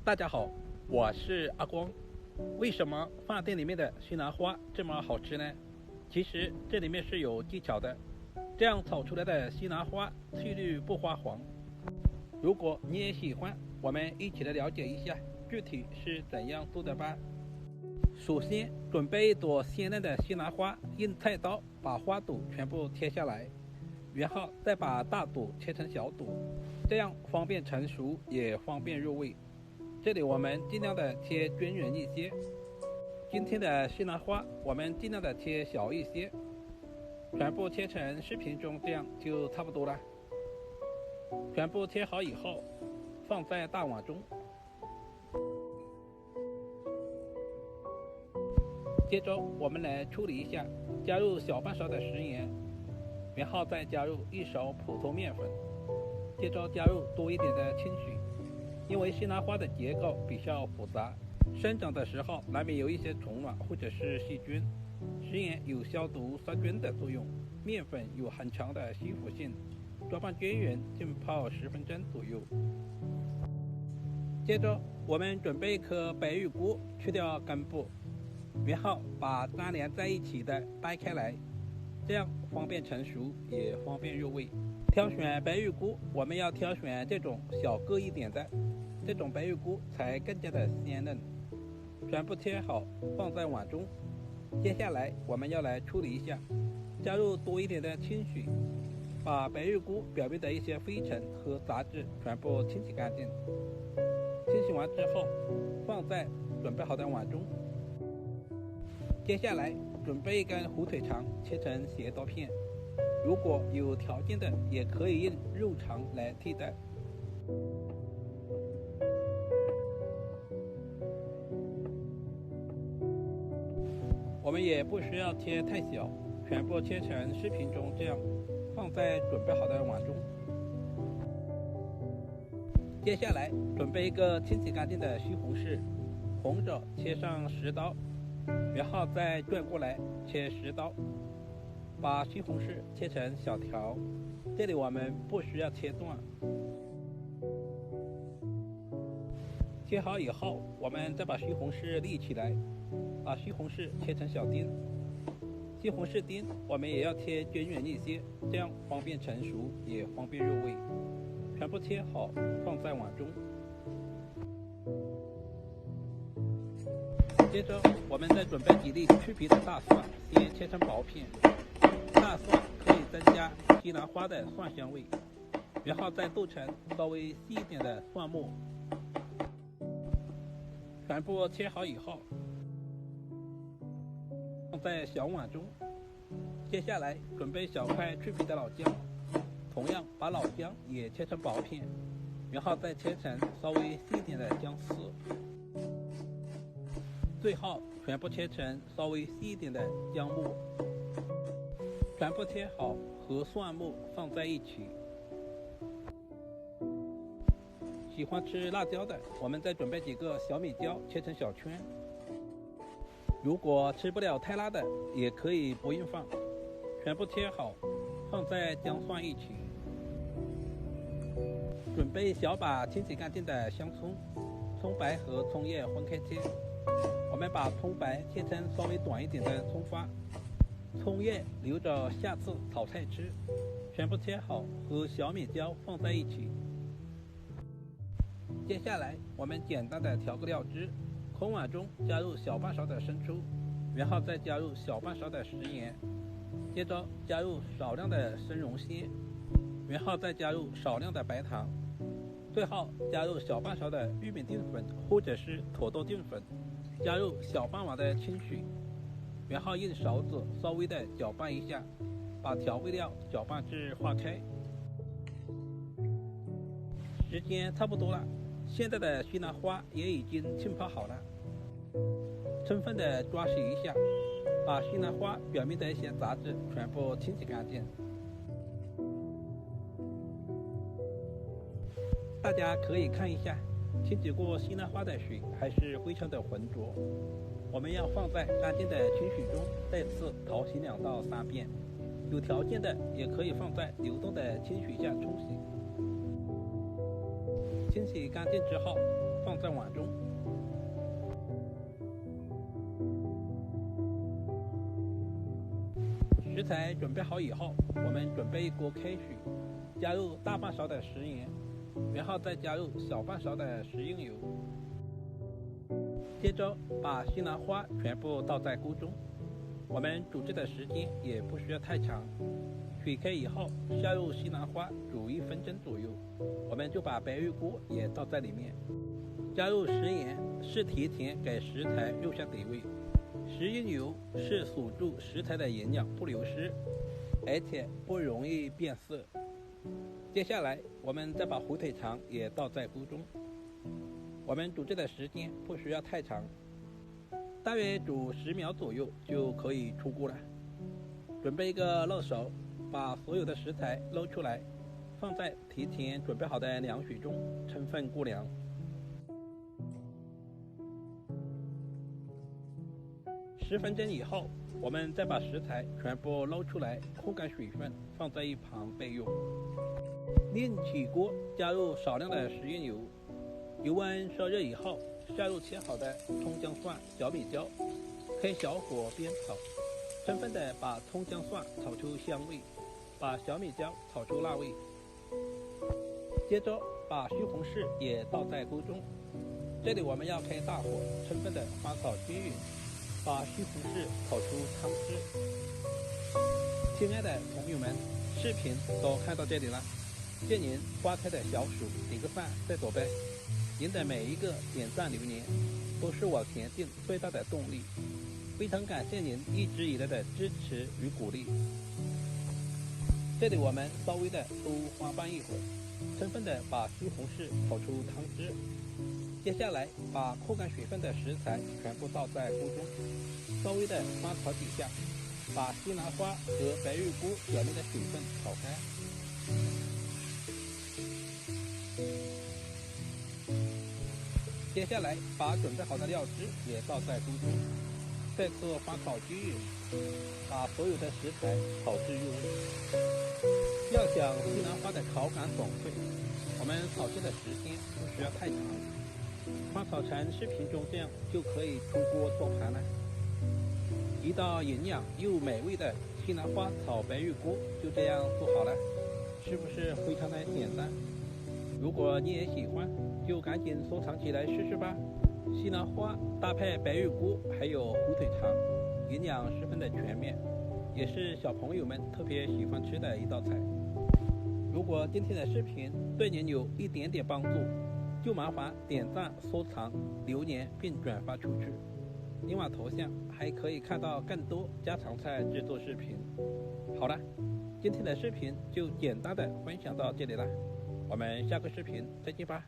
大家好，我是阿光。为什么饭店里面的西兰花这么好吃呢？其实这里面是有技巧的，这样炒出来的西兰花翠绿不发黄。如果你也喜欢，我们一起来了解一下具体是怎样做的吧。首先准备一朵鲜嫩的西兰花，用菜刀把花朵全部切下来，然后再把大朵切成小朵，这样方便成熟也方便入味。这里我们尽量的切均匀一些。今天的西兰花我们尽量的切小一些，全部切成视频中这样就差不多了。全部切好以后放在大碗中，接着我们来处理一下，加入小半勺的食盐，然后再加入1勺普通面粉，接着加入多一点的清水。因为西兰花的结构比较复杂，生长的时候难免有一些虫卵或者是细菌，食盐有消毒杀菌的作用，面粉有很强的吸附性，搅拌均匀，浸泡10分钟左右。接着我们准备一颗白玉菇，去掉根部，然后把粘连在一起的掰开来，这样方便成熟也方便入味。挑选白玉菇，我们要挑选这种小个一点的，这种白玉菇才更加的鲜嫩。全部切好放在碗中。接下来我们要来处理一下，加入多一点的清水，把白玉菇表面的一些灰尘和杂质全部清洗干净。清洗完之后放在准备好的碗中。接下来准备一根火腿肠，切成斜刀片，如果有条件的也可以用肉肠来替代。我们也不需要切太小，全部切成视频中这样，放在准备好的碗中。接下来准备一个清洗干净的西红柿，横着切上10刀，然后再转过来切10刀，把西红柿切成小条，这里我们不需要切断。切好以后，我们再把西红柿立起来，把西红柿切成小丁。西红柿丁我们也要切均匀一些，这样方便成熟也方便入味。全部切好放在碗中。接着我们再准备几粒去皮的大蒜，先切成薄片。大蒜可以增加西兰花的蒜香味，然后再剁成稍微细一点的蒜末。全部切好以后放在小碗中。接下来准备小块去皮的老姜，同样把老姜也切成薄片，然后再切成稍微细一点的姜丝。最后全部切成稍微细一点的姜末，全部切好和蒜末放在一起。喜欢吃辣椒的，我们再准备几个小米椒，切成小圈。如果吃不了太辣的，也可以不用放。全部切好放在姜蒜一起。准备小把清洗干净的香葱，葱白和葱叶分开切。我们把葱白切成稍微短一点的葱花，葱叶留着下次炒菜吃。全部切好和小米椒放在一起。接下来我们简单的调个料汁，空碗中加入小半勺的生抽，然后再加入小半勺的食盐，接着加入少量的生茸鲜，然后再加入少量的白糖，最后加入小半勺的玉米淀粉或者是土豆淀粉，加入小半碗的清水，然后用勺子稍微的搅拌一下，把调味料搅拌至化开。时间差不多了，现在的西兰花也已经浸泡好了，充分的抓洗一下，把西兰花表面的一些杂质全部清洗干净。大家可以看一下，清洗过西兰花的水还是非常的浑浊，我们要放在干净的清水中再次淘洗2到3遍，有条件的也可以放在流动的清水下冲洗。清洗干净之后，放在碗中。食材准备好以后，我们准备一锅开水，加入大半勺的食盐，然后再加入小半勺的食用油。接着把西兰花全部倒在锅中，我们煮制的时间也不需要太长。水开以后，下入西兰花煮1分钟左右，我们就把白玉菇也倒在里面，加入食盐，是提前给食材入下底味。食用油是锁住食材的营养不流失，而且不容易变色。接下来我们再把火腿肠也倒在锅中，我们煮制的时间不需要太长，大约煮10秒左右就可以出锅了。准备一个漏勺，把所有的食材捞出来，放在提前准备好的凉水中充分过凉。10分钟以后，我们再把食材全部捞出来，控干水分，放在一旁备用。另起锅，加入少量的食用油，油温烧热以后，下入切好的葱姜蒜、小米椒，开小火煸炒，充分的把葱姜蒜炒出香味，把小米椒炒出辣味。接着把西红柿也倒在锅中，这里我们要开大火，充分的翻炒均匀，把西红柿炒出汤汁。亲爱的朋友们，视频都看到这里了，借您花开的小手点个赞再走呗。您的每一个点赞留言都是我前进最大的动力，非常感谢您一直以来的支持与鼓励。这里我们稍微的多翻拌一会儿，充分的把西红柿炒出汤汁。接下来把控干水分的食材全部倒在锅中，稍微的翻炒几下，把西兰花和白玉菇表面的水分炒开。接下来把准备好的料汁也倒在锅中，再次翻炒均匀，把所有的食材炒至入味。要想西兰花的口感爽脆，我们炒制的时间不需要太长，翻炒成视频中这样就可以出锅做盘了。一道营养又美味的西兰花炒白玉菇就这样做好了，是不是非常的简单？如果你也喜欢，就赶紧收藏起来试试吧。西兰花搭配白玉菇还有火腿肠，营养十分的全面，也是小朋友们特别喜欢吃的一道菜。如果今天的视频对您有一点点帮助，就麻烦点赞、收藏、留言并转发出去。另外头像还可以看到更多家常菜制作视频。好了，今天的视频就简单的分享到这里了，我们下个视频再见吧。